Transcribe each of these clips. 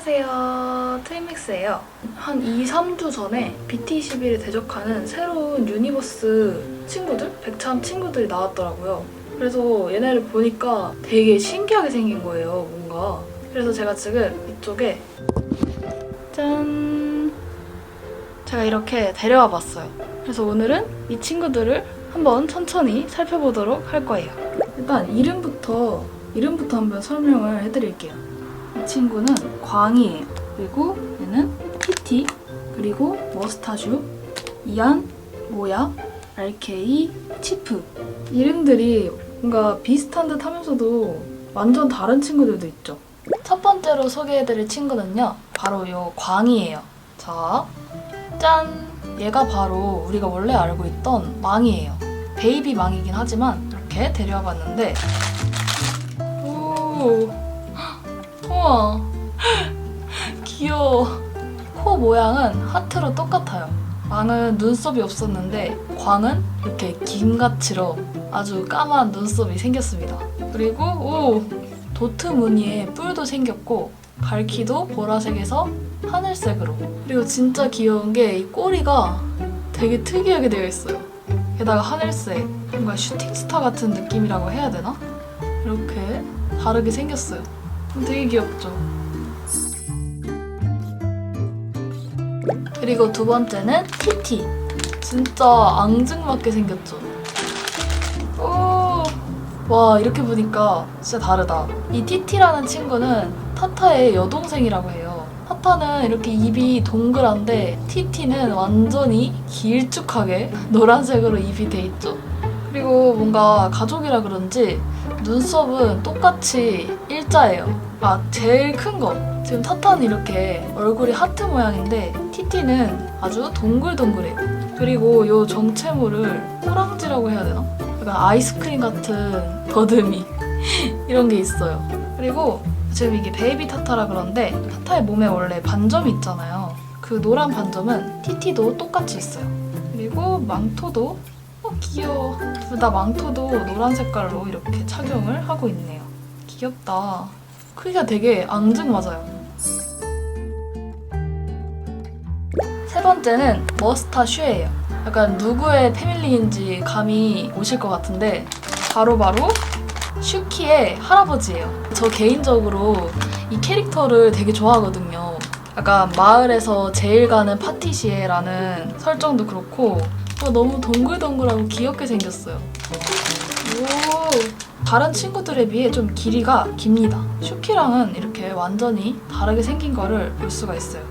안녕하세요. 트윈믹스예요. 한 2, 3주 전에 BT21에 대적하는 새로운 유니버스 친구들? 백참 친구들이 나왔더라고요. 그래서 얘네를 보니까 되게 신기하게 생긴 거예요, 뭔가. 그래서 제가 지금 이쪽에 짠! 제가 이렇게 데려와 봤어요. 그래서 오늘은 이 친구들을 한번 천천히 살펴보도록 할 거예요. 일단 이름부터 한번 설명을 해드릴게요. 이 친구는 광이에요. 그리고 얘는 티티, 그리고 머스타슈, 이안, 모야, RK, 치프. 이름들이 뭔가 비슷한 듯 하면서도 완전 다른 친구들도 있죠. 첫 번째로 소개해드릴 친구는요, 바로 요 광이에요. 자, 짠! 얘가 바로 우리가 원래 알고 있던 망이에요. 베이비 망이긴 하지만 이렇게 데려와 봤는데, 오, 우와, 귀여워. 코 모양은 하트로 똑같아요. 망은 눈썹이 없었는데 광은 이렇게 김같이로 아주 까만 눈썹이 생겼습니다. 그리고 오, 도트 무늬에 뿔도 생겼고 갈퀴도 보라색에서 하늘색으로. 그리고 진짜 귀여운 게 이 꼬리가 되게 특이하게 되어 있어요. 게다가 하늘색, 뭔가 슈팅스타 같은 느낌이라고 해야 되나? 이렇게 다르게 생겼어요. 되게 귀엽죠? 그리고 두 번째는 티티. 진짜 앙증맞게 생겼죠? 오, 와, 이렇게 보니까 진짜 다르다. 이 티티라는 친구는 타타의 여동생이라고 해요. 타타는 이렇게 입이 동그란데 티티는 완전히 길쭉하게 노란색으로 입이 돼 있죠. 그리고 뭔가 가족이라 그런지 눈썹은 똑같이 일자예요. 아, 제일 큰 거. 지금 타타는 이렇게 얼굴이 하트 모양인데 티티는 아주 동글동글해요. 그리고 이 정체모를 꼬랑지라고 해야 되나? 약간 아이스크림 같은 더듬이 이런 게 있어요. 그리고 지금 이게 베이비 타타라 그런데 타타의 몸에 원래 반점이 있잖아요. 그 노란 반점은 티티도 똑같이 있어요. 그리고 망토도 귀여워. 둘 다 망토도 노란 색깔로 이렇게 착용을 하고 있네요. 귀엽다. 크기가 되게 앙증맞아요. 세 번째는 머스타슈예요. 약간 누구의 패밀리인지 감이 오실 것 같은데 바로바로 슈키의 할아버지예요. 저 개인적으로 이 캐릭터를 되게 좋아하거든요. 약간 마을에서 제일 가는 파티시에라는 설정도 그렇고 너무 동글동글하고 귀엽게 생겼어요. 오, 다른 친구들에 비해 좀 길이가 깁니다. 슈키랑은 이렇게 완전히 다르게 생긴 거를 볼 수가 있어요.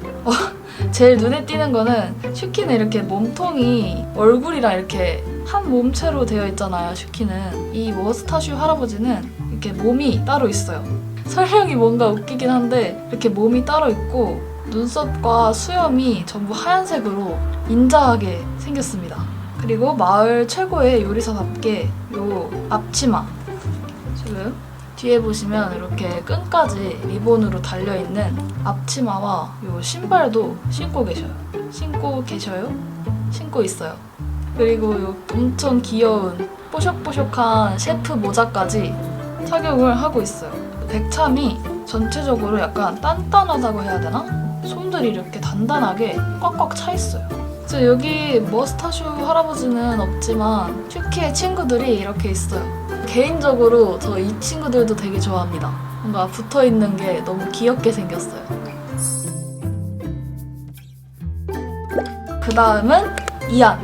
제일 눈에 띄는 거는 슈키는 이렇게 몸통이 얼굴이랑 이렇게 한 몸체로 되어 있잖아요. 슈키는. 이 머스타슈 할아버지는 이렇게 몸이 따로 있어요. 설명이 뭔가 웃기긴 한데 이렇게 몸이 따로 있고 눈썹과 수염이 전부 하얀색으로 인자하게 생겼습니다. 그리고 마을 최고의 요리사답게 요 앞치마, 지금 뒤에 보시면 이렇게 끈까지 리본으로 달려있는 앞치마와 요 신발도 신고 계셔요? 신고 있어요. 그리고 요 엄청 귀여운 뽀샵뽀샵한 셰프 모자까지 착용을 하고 있어요. 백참이 전체적으로 약간 단단하다고 해야 되나? 손들이 이렇게 단단하게 꽉꽉 차 있어요. 여기 머스타슈 할아버지는 없지만 슈키의 친구들이 이렇게 있어요. 개인적으로 저 이 친구들도 되게 좋아합니다. 뭔가 붙어있는 게 너무 귀엽게 생겼어요. 그 다음은 이안.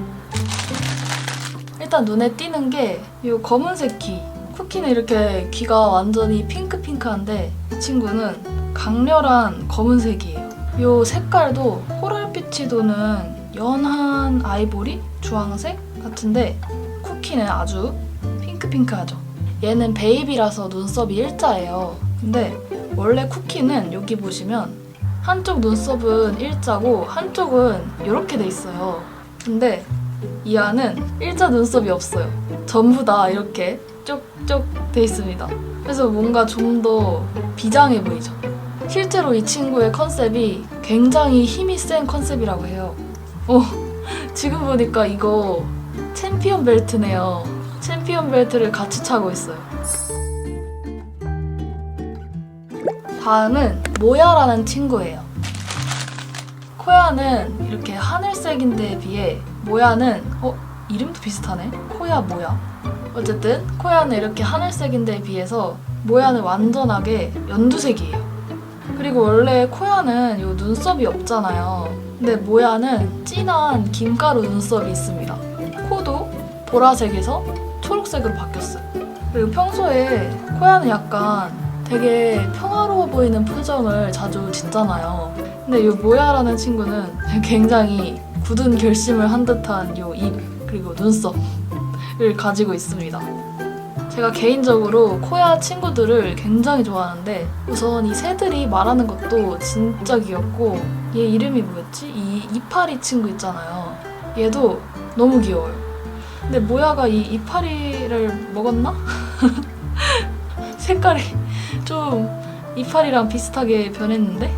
일단 눈에 띄는 게 이 검은색 귀. 쿠키는 이렇게 귀가 완전히 핑크핑크한데 이 친구는 강렬한 검은색이에요. 이 색깔도 코랄빛이 도는 연한 아이보리? 주황색? 같은데 쿠키는 아주 핑크핑크하죠. 얘는 베이비라서 눈썹이 일자예요. 근데 원래 쿠키는 여기 보시면 한쪽 눈썹은 일자고 한쪽은 이렇게 돼 있어요. 근데 이 안은 일자 눈썹이 없어요. 전부 다 이렇게 쪽쪽 돼 있습니다. 그래서 뭔가 좀 더 비장해 보이죠. 실제로 이 친구의 컨셉이 굉장히 힘이 센 컨셉이라고 해요. 지금 보니까 이거 챔피언 벨트네요. 챔피언 벨트를 같이 차고 있어요. 다음은 모야라는 친구예요. 코야는 이렇게 하늘색인데에 비해 모야는 이름도 비슷하네? 코야 모야? 어쨌든 코야는 이렇게 하늘색인데에 비해서 모야는 완전하게 연두색이에요. 그리고 원래 코야는 요 눈썹이 없잖아요. 근데 모야는 진한 김가루 눈썹이 있습니다. 코도 보라색에서 초록색으로 바뀌었어요. 그리고 평소에 코야는 약간 되게 평화로워 보이는 표정을 자주 짓잖아요. 근데 이 모야라는 친구는 굉장히 굳은 결심을 한 듯한 요 입 그리고 눈썹을 가지고 있습니다. 제가 개인적으로 코야 친구들을 굉장히 좋아하는데 우선 이 새들이 말하는 것도 진짜 귀엽고 얘 이름이 뭐였지? 이 이파리 친구 있잖아요. 얘도 너무 귀여워요. 근데 모야가 이 이파리를 먹었나? 색깔이 좀 이파리랑 비슷하게 변했는데?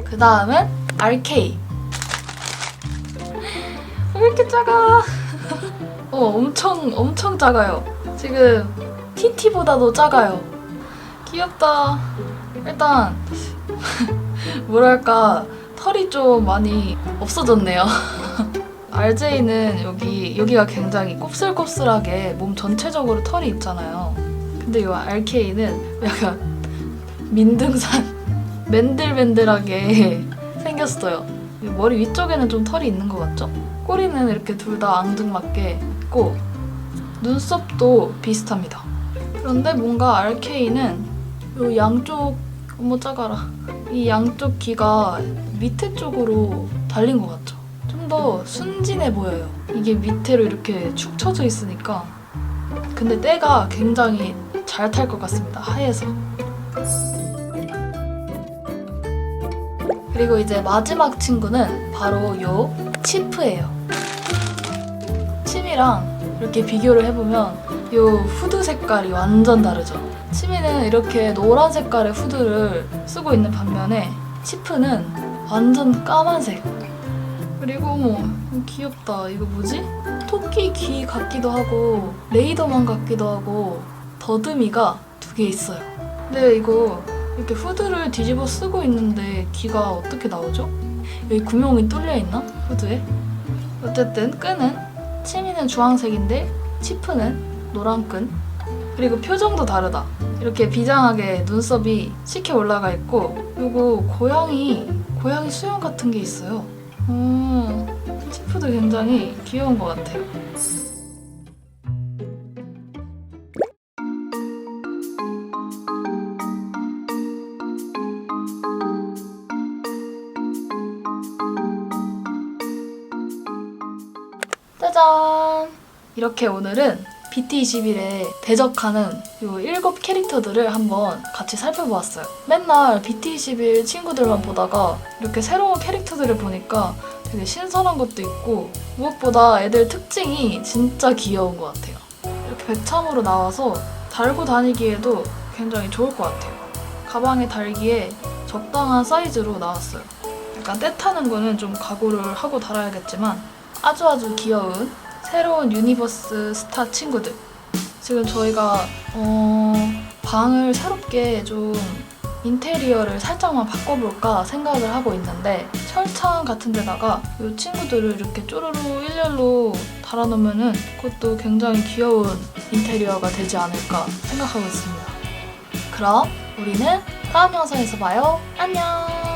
그 다음은 RK. 왜 이렇게 작아? 엄청 작아요. 지금 TT보다도 작아요. 귀엽다. 일단 뭐랄까 털이 좀 많이 없어졌네요. RJ는 여기가 굉장히 곱슬곱슬하게 몸 전체적으로 털이 있잖아요. 근데 이 RK는 약간 민둥산 맨들맨들하게 생겼어요. 머리 위쪽에는 좀 털이 있는 것 같죠? 꼬리는 이렇게 둘 다 앙증맞게 있고 눈썹도 비슷합니다. 그런데 뭔가 RK는 요 양쪽 작아라. 이 양쪽 귀가 밑에 쪽으로 달린 것 같죠? 좀 더 순진해 보여요. 이게 밑으로 이렇게 축 처져 있으니까. 근데 때가 굉장히 잘 탈 것 같습니다. 하얘서. 그리고 이제 마지막 친구는 바로 요 치프예요. 치미랑 이렇게 비교를 해보면 요 후드 색깔이 완전 다르죠. 치미는 이렇게 노란 색깔의 후드를 쓰고 있는 반면에 치프는 완전 까만색. 그리고 귀엽다. 이거 뭐지? 토끼 귀 같기도 하고 레이더만 같기도 하고 더듬이가 2개 있어요. 근데 이거 이렇게 후드를 뒤집어 쓰고 있는데 귀가 어떻게 나오죠? 여기 구멍이 뚫려 있나? 후드에? 어쨌든 끈은 치미는 주황색인데 치프는 노란 끈. 그리고 표정도 다르다. 이렇게 비장하게 눈썹이 치켜 올라가 있고 요거 고양이 수염 같은 게 있어요. 치프도 굉장히 귀여운 것 같아요. 짜잔! 이렇게 오늘은 BT21에 대적하는 요 7 캐릭터들을 한번 같이 살펴보았어요. 맨날 BT21 친구들만 보다가 이렇게 새로운 캐릭터들을 보니까 되게 신선한 것도 있고 무엇보다 애들 특징이 진짜 귀여운 것 같아요. 이렇게 백참으로 나와서 달고 다니기에도 굉장히 좋을 것 같아요. 가방에 달기에 적당한 사이즈로 나왔어요. 약간 때 타는 거는 좀 각오를 하고 달아야겠지만 아주 귀여운 새로운 유니버스 스타 친구들. 지금 저희가 방을 새롭게 좀 인테리어를 살짝만 바꿔볼까 생각을 하고 있는데 철창 같은 데다가 이 친구들을 이렇게 쪼르르 일렬로 달아놓으면 그것도 굉장히 귀여운 인테리어가 되지 않을까 생각하고 있습니다. 그럼 우리는 다음 영상에서 봐요. 안녕!